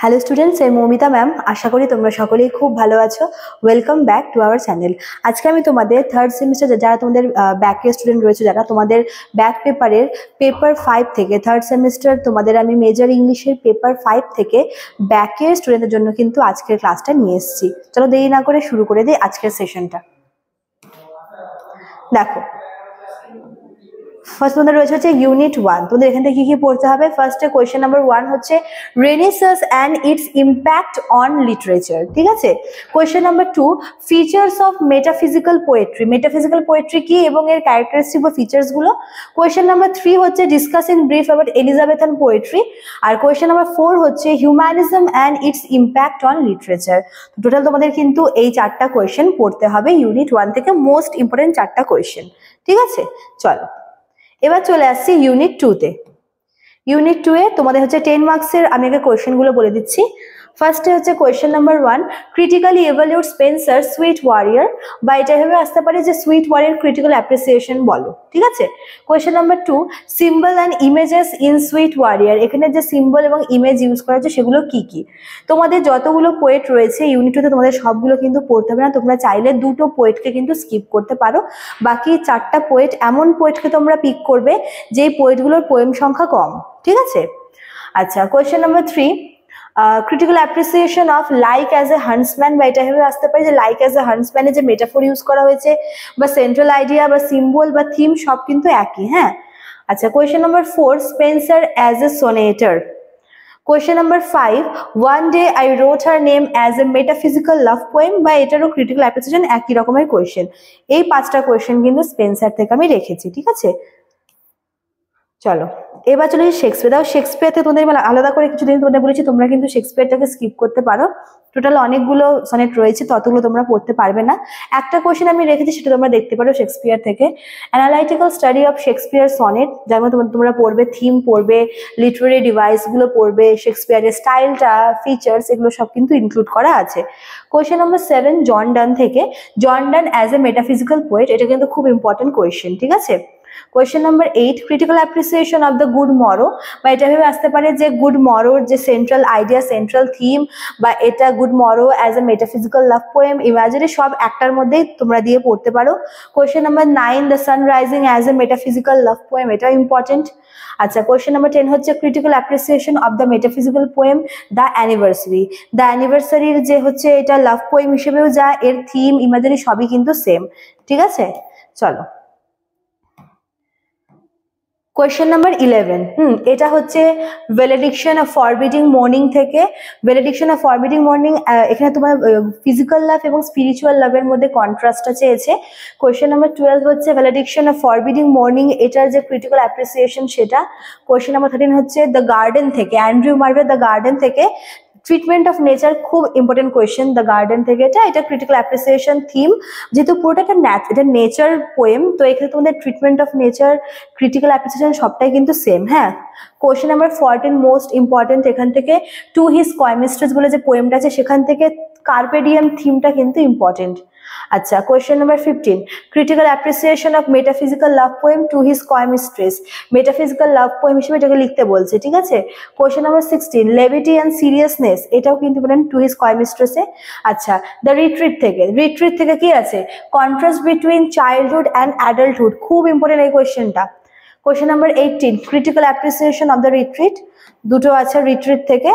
Hello students, আমি Moumita ma'am. আশা করি তোমরা সকলেই খুব ভালো আছো। Welcome back to our channel. আজকে আমি তোমাদের থার্ড সেমিস্টার যারা তোমাদের ব্যাকের স্টুডেন্ট রয়েছে, যারা তোমাদের ব্যাক পেপারের পেপার 5 থেকে থার্ড সেমিস্টার তোমাদের আমি মেজর ইংলিশের পেপার 5 থেকে ব্যাকের স্টুডেন্টের জন্য কিন্তু আজকের ক্লাসটা নিয়ে এসেছি। চলো দেরি না করে শুরু করে দিই আজকের সেশনটা। দেখো, ফার্স্ট তোমাদের রয়েছে হচ্ছে ইউনিট 1। তোমাদের এখান থেকে কি কি পড়তে হবে? ফার্স্টে কোয়েশ্চেন নাম্বার 1 হচ্ছে renaissance and its impact on literature. ঠিক আছে। Question number 2 features of metaphysical poetry. Metaphysical poetry কি এবং এর ক্যারেক্টারিস্টিক বা ফিচার্স গুলো। কোয়েশ্চেন নাম্বার 3 হচ্ছে discuss in brief about Elizabethan poetry. আর কোয়েশ্চেন নাম্বার 4 হচ্ছে humanism and its impact on literature. Total তোমাদের কিন্তু এই 4টা কোয়েশ্চেন পড়তে হবে ইউনিট 1 থেকে, মোস্ট ইম্পর্টেন্ট 4টা কোয়েশ্চেন। ঠিক আছে, চলো এবার চলে আসছি ইউনিট 2-তে। ইউনিট 2-এ তোমাদের হচ্ছে 10 মার্কসের আমি আগে কোয়েশ্চেনগুলো বলে দিচ্ছি। ফার্স্টে হচ্ছে question number 1 critically evaluate Spencer sweet warrior, বা এটা ভেবে আসতে পারে যে সুইট ওয়ারিয়ার ক্রিটিক্যাল অ্যাপ্রিসিয়েশন বলো। ঠিক আছে। Question number 2 symbol and images in sweet warrior. এখানে যে সিম্বল এবং ইমেজ ইউজ করা হচ্ছে সেগুলো কি কি। তোমাদের যতগুলো পোয়েট রয়েছে ইউনিট 2-তে তোমাদের সবগুলো কিন্তু পড়তে হবে না। তোমরা চাইলে দুটো পোয়েটকে কিন্তু স্কিপ করতে পারো। বাকি 4টা পোয়েট, এমন পোয়েটকে তোমরা পিক করবে যেই পোয়েটগুলোর পোয়েম সংখ্যা কম। ঠিক আছে। আচ্ছা, question number 3 critical appreciation of like as a হান্টসম্যান, বা এটা ভেবে আসতে পারে যে লাইক অ্যাজ এ হান্টসম্যানে যে মেটাফোর ইউজ করা হয়েছে বা সেন্ট্রাল আইডিয়া বা সিম্বল বা থিম সব কিন্তু একই। হ্যাঁ। আচ্ছা, question number 4 Spenser as a sonneteer. Question number 5 one day I wrote her name as a metaphysical love poem, বা এটারও ক্রিটিক্যাল অ্যাপ্রিসিয়েশন একই রকমের কোয়েশ্চেন। এই 5টা কোয়েশ্চেন কিন্তু স্পেন্সার থেকে আমি রেখেছি। ঠিক আছে, চলো এবার চলে শেক্সপিয়ার। দাও শেক্সপিয়ারতে তোমাদের আলাদা করে কিছুদিন তোমাদের বলেছি তোমরা কিন্তু শেক্সপিয়ারটাকে স্কিপ করতে পারো। টোটাল অনেকগুলো সনেট রয়েছে, ততগুলো তোমরা পড়তে পারবে না। একটা কোয়েশ্চেন আমি রেখেছি, সেটা তোমরা দেখতে পারো শেক্সপিয়ার থেকে। Analytical study of Shakespeare sonnet, যার মধ্যে তোমরা পড়বে থিম, পড়বে লিটারারি ডিভাইসগুলো, পড়বে শেক্সপিয়ারের স্টাইলটা, ফিচার্স, এগুলো সব কিন্তু ইনক্লুড করা আছে। কোয়েশ্চেন নাম্বার 7 জন ডান থেকে, John Donne as a metaphysical poet. এটা কিন্তু খুব ইম্পর্টেন্ট কোয়েশ্চেন। ঠিক আছে। Question number 8 critical appreciation of the good morrow, বা এটা ভেবে আসতে পারে যে গুড মরোর যে সেন্ট্রাল আইডিয়া, সেন্ট্রাল থিম, বা এটা good morrow as a metaphysical love poem, imaginary, সব একটার মধ্যেই তোমরা দিয়ে পড়তে পারো। Question number 9 the sun rising as a metaphysical love poem, এটা ইম্পর্টেন্ট। আচ্ছা, কোয়েশ্চেন নাম্বার 10 হচ্ছে critical appreciation of the metaphysical poem the anniversary. The অ্যানিভার্সারির যে হচ্ছে এটা লাভ পোয়েম হিসেবেও যা, এর থিম, ইমাজিনারি সবই কিন্তু সেম। ঠিক আছে, চলো কোয়েশ্চেন নাম্বার 11 এটা হচ্ছে ভ্যালেডিকশন অফ ফরবিডিং মর্নিং থেকে। ভ্যালেডিকশন অফ ফরবিডিং মর্নিং, এখানে তোমার ফিজিক্যাল লাভ এবং স্পিরিচুয়াল লাভের মধ্যে কন্ট্রাস্টটা চেয়েছে। কোয়েশ্চেন নাম্বার 12 হচ্ছে ভ্যালেডিকশন অফ ফরবিডিং মর্নিং, এটার যে ক্রিটিক্যাল অ্যাপ্রিসিয়েশন সেটা। কোয়েশ্চেন নাম্বার 13 হচ্ছে দ্য গার্ডেন থেকে, অ্যান্ড্রিউ মার্ভের দ্য গার্ডেন থেকে। ট্রিটমেন্ট অফ নেচার, খুব ইম্পর্টেন্ট কোয়েশ্চেন দ্য গার্ডেন থেকে। এটা ক্রিটিক্যাল অ্যাপ্রিসিয়েশন থিম, যেহেতু পুরোটা এটা নেচার পোয়েম, তো এখানে তোমাদের treatment of nature, critical appreciation সবটাই কিন্তু সেম। হ্যাঁ। কোয়েশ্চেন নাম্বার 14 মোস্ট ইম্পর্টেন্ট, এখান থেকে টু হিজ কয়মিস্ট্রেস বলে যে পোয়েমটা আছে সেখান থেকে কার্পে ডিয়েম থিমটা কিন্তু ইম্পর্টেন্ট। আচ্ছা, question number 15 critical appreciation of metaphysical love poem to his coy mistress. Metaphysical love poem হিসেবে এটাকে লিখতে বলছে। ঠিক আছে। Question number 16 levity and seriousness, এটাও কিন্তু বলেন টু হিজ কয়মিস্ট্রেসে। আচ্ছা, দ্য রিট্রিট থেকে, রিট্রিট থেকে কি আছে? Contrast between childhood and adulthood, খুব ইম্পর্টেন্ট এই কোয়েশ্চেনটা। Question number 18 critical appreciation of the retreat, দুটো আছে রিট্রিট থেকে।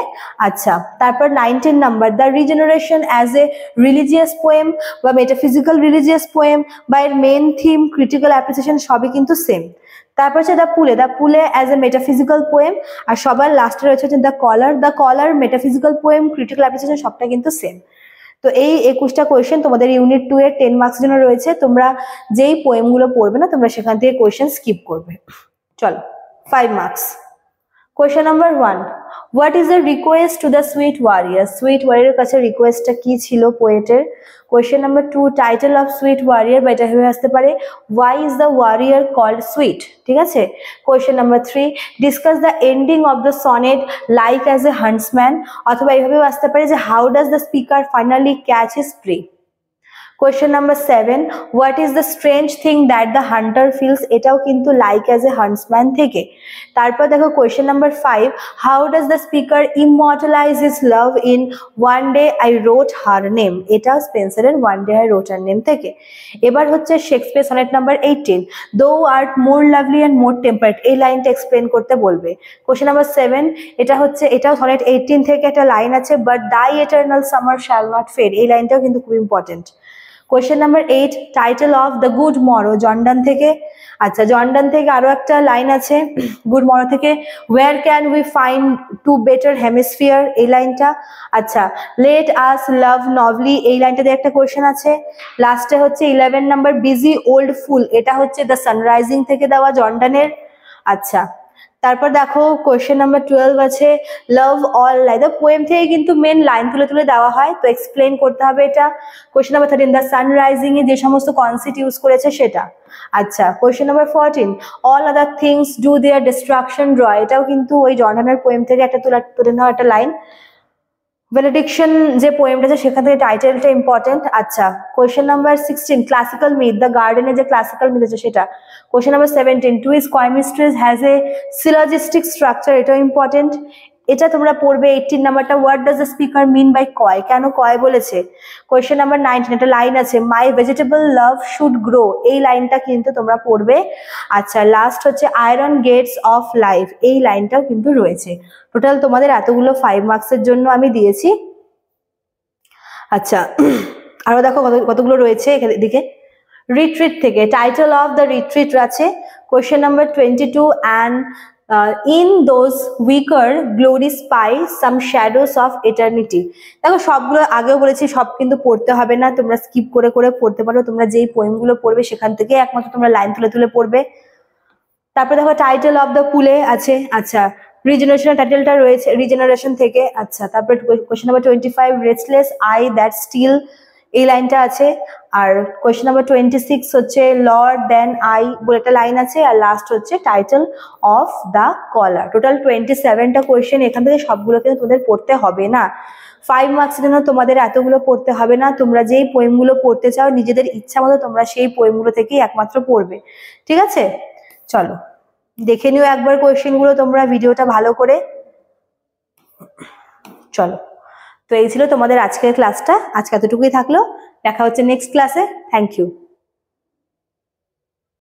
আচ্ছা, তারপর 19 number the regeneration as a religious poem বা মেটাফিজিক্যাল রিলিজিয়াস পোয়েম, বা এর মেন থিম, ক্রিটিক্যাল অ্যাপ্রিসিয়েশন সবই কিন্তু সেম। তারপর হচ্ছে the pulley as a metaphysical poem, আর সবার লাস্টে রয়েছে হচ্ছে the collar metaphysical poem, critical appreciation সবটা কিন্তু সেম। তো এই 21টা কোয়েশ্চেন তোমাদের ইউনিট 2 এর 10 মার্কস জন্য রয়েছে। তোমরা যেই পোয়েমগুলো পড়বে না তোমরা সেখান থেকে কোয়েশ্চেন স্কিপ করবে। চলো 5 marks. Question number 1 what is the request to the sweet warrior. Sweet warrior কাছে রিকোয়েস্টটা কি ছিল পোয়েটের। Question number 2 title of sweet warrior, বা এটা হয়ে আসতে পারে why is the warrior called sweet. ঠিক আছে। Question number 3 discuss the ending of the sonnet like as a huntsman, অথবা এইভাবেও আসতে পারে যে how does the speaker finally catch his prey. Question number 7, what is the strange thing that the hunter feels, এটাও কিন্তু like as a huntsman থেকে। তারপর দেখো question number 5, how does the speaker immortalise his love in one day I wrote her name, এটাও স্পেন্সারের one day I wrote her name থেকে। এবার হচ্ছে Shakespeare sonnet number 18, thou art more lovely and more temperate, এই লাইনটা explain করতে বলবে। Question number 7, এটাও সনেট 18 থেকে একটা লাইন আছে, but thy eternal summer shall not fade, এই লাইনটাও কিন্তু খুব important. Question number 8, title of the good morrow, John Donne থেকে। আচ্ছা, জন ডান থেকে আরো একটা লাইন আছে গুড মরো থেকে, where can we find two better hemisphere, এই লাইনটা। আচ্ছা, লেট আস লাভ নভলি, এই লাইনটাতে একটা কোয়েশ্চেন আছে। লাস্টে হচ্ছে 11 নাম্বার, বিজি ওল্ড ফুল, এটা হচ্ছে দ্য সানরাইজিং থেকে দেওয়া জন ডানের। আচ্ছা, তারপর দেখো কোয়েশ্চেন নাম্বার 12 আছে, লাভ অল লাইক, পোয়েম থেকে কিন্তু মেন লাইন তুলে তুলে দেওয়া হয়, তো এক্সপ্লেন করতে হবে এটা। কোয়েশ্চেন নাম্বার 13, দ্য সানরাইজিং এ যে সমস্ত কনসেপ্ট ইউজ করেছে সেটা। আচ্ছা, question number 14, all other things to their destruction draw, এটাও কিন্তু ওই জন ডানের পোয়েম থেকে একটা তুলে নেওয়া একটা লাইন। ভ্যালিডিকশন যে পোয়েমটা আছে সেখান থেকে টাইটেলটা ইম্পর্টেন্ট। আচ্ছা, question number 16, classical myth, the গার্ডেনে যে ক্লাসিক্যাল মিথ আছে সেটা। Question number 17, to his coy mistress has a syllogistic structure, এটাও ইম্পর্টেন্ট, এটা তোমরা পড়বে। 18 নাম্বারটা, what does the speaker mean by coy, কেন কয় বলেছে। কোয়েশ্চেন নাম্বার 19, একটা লাইন আছে, মাই ভেজিটেবল লাভ শুড গ্রো, এই লাইনটা কিন্তু তোমরা পড়বে। আচ্ছা, লাস্ট হচ্ছে আয়রন গেটস অফ লাইফ, এই লাইনটাও কিন্তু রয়েছে। টোটাল তোমাদের এতগুলো 5 মার্কসের জন্য আমি দিয়েছি। আচ্ছা, আরো দেখো কতগুলো রয়েছে এদিকে। রিট্রিট থেকে, টাইটেল অফ দ্য রিট্রিট আছে question number 22, and in those weaker glory spy some shadows of eternity. দেখো সবগুলো আগেও বলেছি, সব কিন্তু পড়তে হবে না, তোমরা স্কিপ করে করে পড়তে পারো, তোমরা যেই পোয়েমগুলো পড়বে সেখান থেকে একমাত্র তোমরা লাইন তুলে তুলে পড়বে। তারপর দেখো টাইটেল অফ দ্য পুলে আছে। আচ্ছা, রিজেনারেশনের টাইটেলটা রয়েছে রিজেনারেশন থেকে। আচ্ছা, তারপর question number 25, restless I that still, এই লাইনটা আছে। আর কোয়েশ্চেন নাম্বার 26 হচ্ছে লর্ড দেন আই বলে একটা লাইন আছে। আর লাস্ট হচ্ছে title of the collar. Total 27টা কোয়েশ্চেন, এখান থেকে সবগুলো কিন্তু তোমাদের পড়তে হবে না। 5 মার্কসের জন্য তোমাদের এতগুলো পড়তে হবে না, তোমরা যেই পোয়েমগুলো পড়তে চাও নিজেদের ইচ্ছা মতো তোমরা সেই পোয়েমগুলো থেকেই একমাত্র পড়বে, ঠিক আছে? চলো দেখে নিও একবার কোয়েশ্চেনগুলো তোমরা ভিডিওটা ভালো করে। চলো, তো এই ছিল তোমাদের আজকের ক্লাসটা, আজকে এতটুকুই থাকলো, দেখা হচ্ছে নেক্সট ক্লাসে। Thank you.